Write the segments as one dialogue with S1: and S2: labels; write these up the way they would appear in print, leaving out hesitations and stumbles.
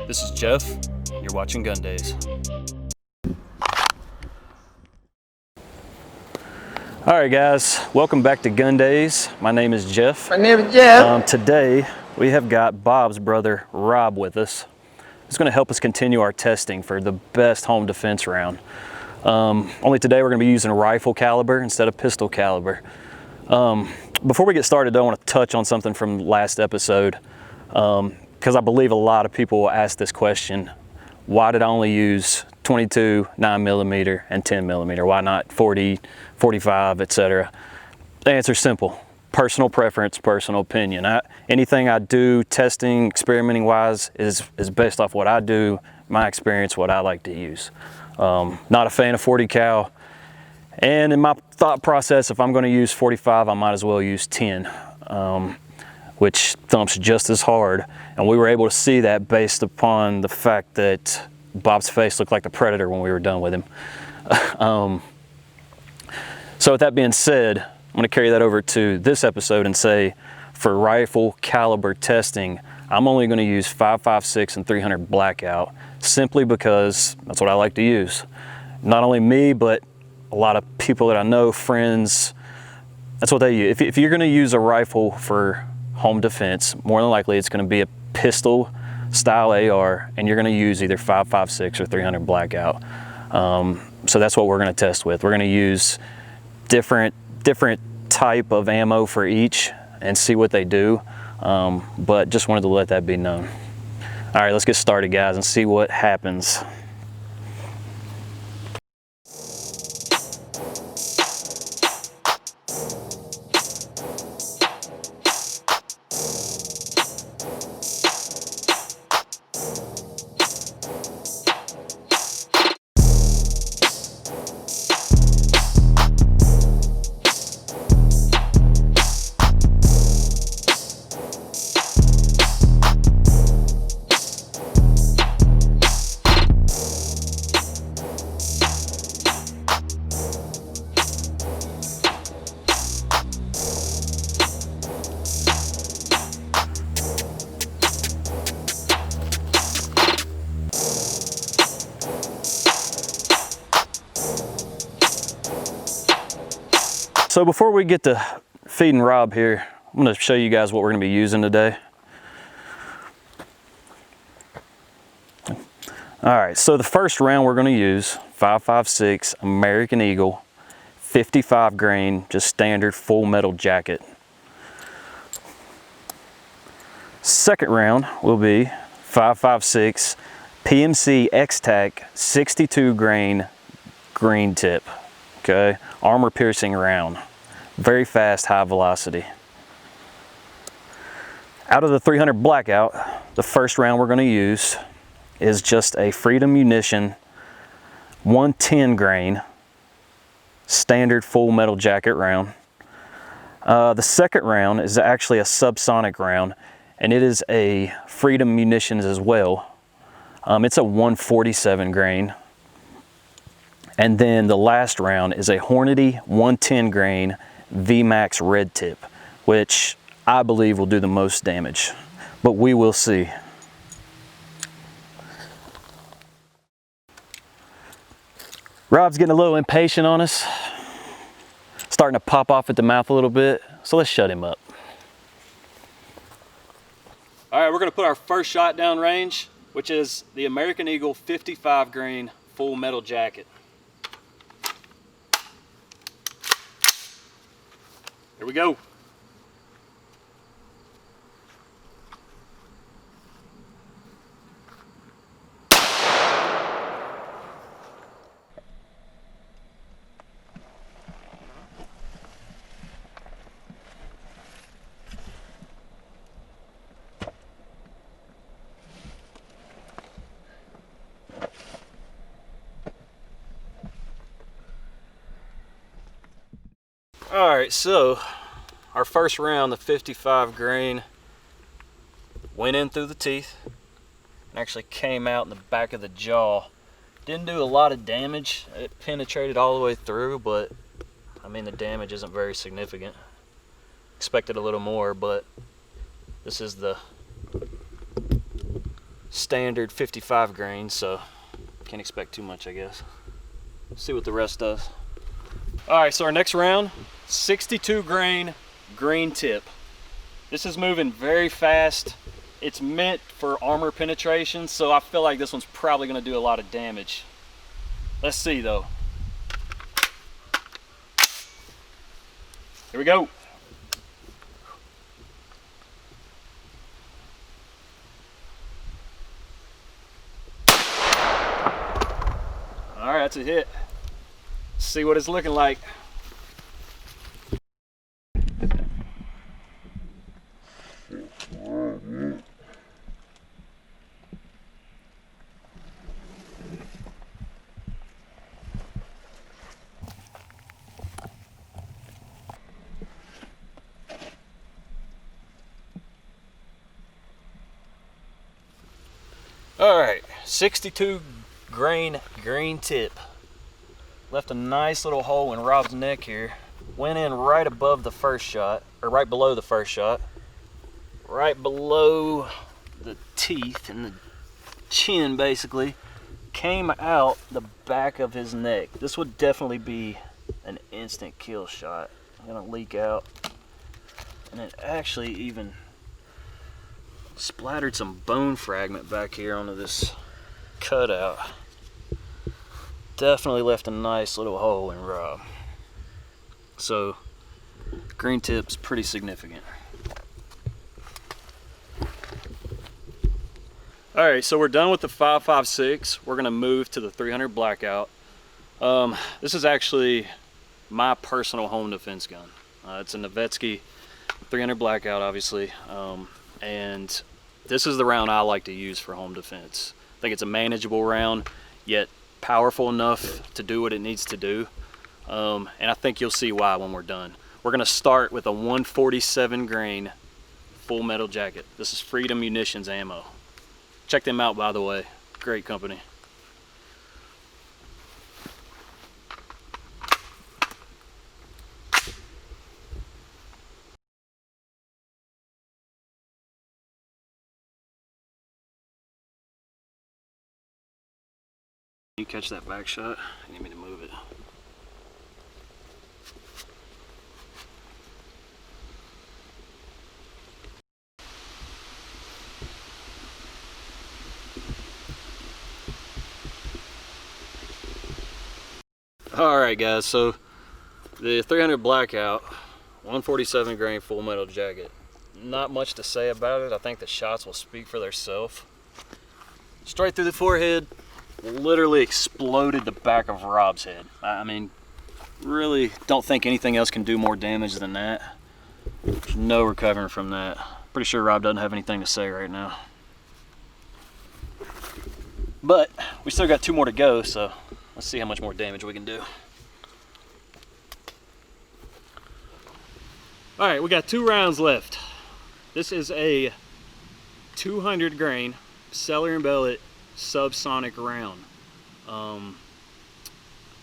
S1: This is Jeff. You're watching Gundaze. All right, guys, welcome back to Gundaze. My name is Jeff.
S2: My name is Jeff.
S1: Today we have got Bob's brother Rob with us. He's going to help us continue our testing for the best home defense round. Only today we're going to be using rifle caliber instead of pistol caliber. Before we get started, I want to touch on something from last episode, because I believe a lot of people will ask this question: why did I only use 22, 9mm, and 10mm? Why not 40, 45, etc.? The answer's simple: personal preference, personal opinion. Anything I do, testing, experimenting wise, is based off what I do, my experience, what I like to use. Not a fan of 40 cal. And in my thought process, if I'm going to use 45, I might as well use 10, which thumps just as hard. And we were able to see that based upon the fact that Bob's face looked like the Predator when we were done with him. So with that being said, I'm going to carry that over to this episode and say, for rifle caliber testing, I'm only going to use 5.56 and 300 blackout, simply because that's what I like to use. Not only me, but a lot of people that I know, friends, that's what they use. If you're going to use a rifle for home defense, more than likely it's going to be a pistol style AR, and you're going to use either 5.56 or 300 blackout. So that's what we're going to test with. We're going to use different type of ammo for each and see what they do. But just wanted to let that be known. All right, let's get started, guys, and see what happens. So before we get to feeding Rob here, I'm going to show you guys what we're going to be using today. All right, so the first round we're going to use 5.56 American Eagle, 55 grain, just standard full metal jacket. Second round will be 5.56 PMC X-Tac, 62 grain green tip. Okay, armor piercing round, very fast, high velocity. Out of the 300 blackout, the first round we're going to use is just a Freedom Munition 110 grain standard full metal jacket round. The second round is actually a subsonic round, and it is a Freedom Munitions as well. It's a 147 grain. And then the last round is a Hornady 110 grain VMAX red tip, which I believe will do the most damage, but we will see. Rob's getting a little impatient on us, starting to pop off at the mouth a little bit, so let's shut him up. All right, we're gonna put our first shot down range, which is the American Eagle 55 grain full metal jacket. Here we go. All right, so our first round, the 55 grain, went in through the teeth and actually came out in the back of the jaw. Didn't do a lot of damage. It penetrated all the way through, but I mean, the damage isn't very significant. Expected a little more, but this is the standard 55 grain, so can't expect too much, I guess. See what the rest does. All right, so our next round, 62 grain green tip. This is moving very fast. It's meant for armor penetration, so I feel like this one's probably gonna do a lot of damage. Let's see though. Here we go. All right, that's a hit. Let's see what it's looking like. All right, 62 grain green tip. Left a nice little hole in Rob's neck here. Went in right above the first shot, or right below the first shot. Right below the teeth and the chin, basically. Came out the back of his neck. This would definitely be an instant kill shot. I'm gonna leak out. And it actually even splattered some bone fragment back here onto this cutout. Definitely left a nice little hole in Rob. So green tip's pretty significant. All right, so we're done with the 5.56. We're gonna move to the 300 blackout. This is actually my personal home defense gun. It's a Novetzke 300 blackout, obviously. And this is the round I like to use for home defense. I think it's a manageable round, yet powerful enough to do what it needs to do. And I think you'll see why when we're done. We're gonna start with a 147 grain full metal jacket. This is Freedom Munitions ammo. Check them out, by the way. Great company. You catch that back shot? You need me to move it. All right, guys, so the 300 blackout, 147 grain full metal jacket. Not much to say about it. I think the shots will speak for themselves. Straight through the forehead, literally exploded the back of Rob's head. I mean, really don't think anything else can do more damage than that. There's no recovering from that. Pretty sure Rob doesn't have anything to say right now. But we still got 2 more to go, so let's see how much more damage we can do. All right, we got 2 rounds left. This is a 200 grain Cellar and Bellet subsonic round.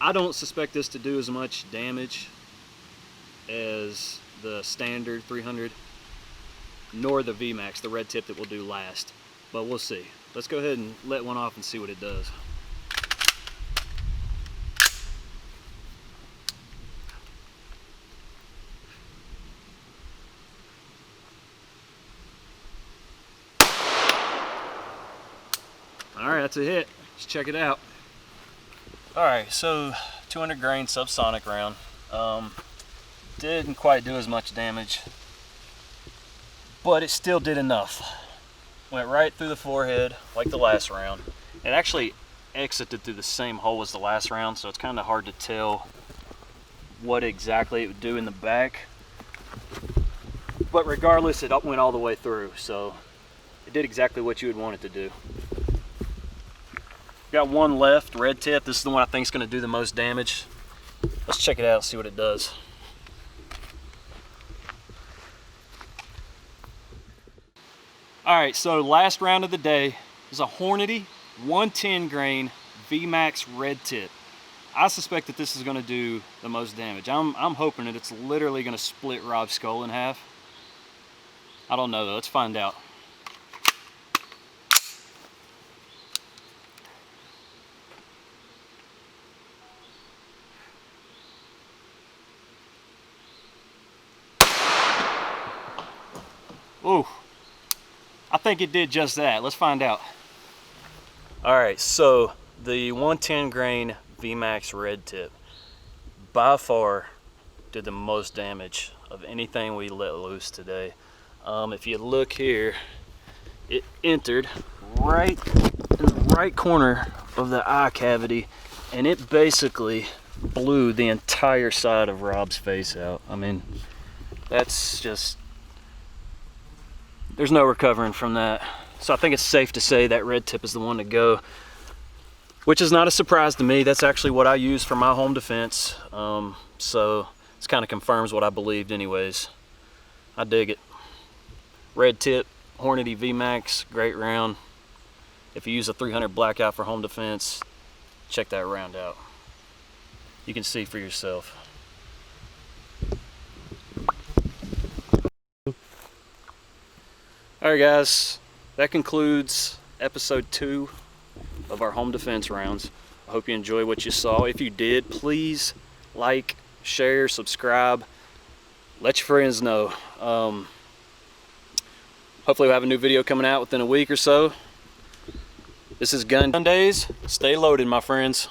S1: I don't suspect this to do as much damage as the standard 300, nor the VMAX, the red tip that we'll do last, but we'll see. Let's go ahead and let one off and see what it does. All right, that's a hit. Let's check it out. All right, so 200 grain subsonic round. Didn't quite do as much damage, but it still did enough. Went right through the forehead like the last round. It actually exited through the same hole as the last round, so it's kind of hard to tell what exactly it would do in the back. But regardless, it went all the way through, so it did exactly what you would want it to do. Got 1 left, red tip. This is the one I think is going to do the most damage. Let's check it out and see what it does. All right, so last round of the day is a Hornady 110 grain VMAX red tip. I suspect that this is going to do the most damage. I'm hoping that it's literally going to split Rob's skull in half. I don't know though. Let's find out. Ooh, I think it did just that. Let's find out. All right, so the 110 grain VMAX red tip by far did the most damage of anything we let loose today. If you look here, it entered right in the right corner of the eye cavity, and it basically blew the entire side of Rob's face out. I mean, that's just, there's no recovering from that. So I think it's safe to say that red tip is the one to go, which is not a surprise to me. That's actually what I use for my home defense. So this kind of confirms what I believed anyways. I dig it. Red tip, Hornady VMAX, great round. If you use a 300 blackout for home defense, check that round out. You can see for yourself. All right, guys, that concludes episode 2 of our home defense rounds. I hope you enjoyed what you saw. If you did, please like, share, subscribe, let your friends know. Hopefully we'll have a new video coming out within a week or so. This is Gundaze. Stay loaded, my friends.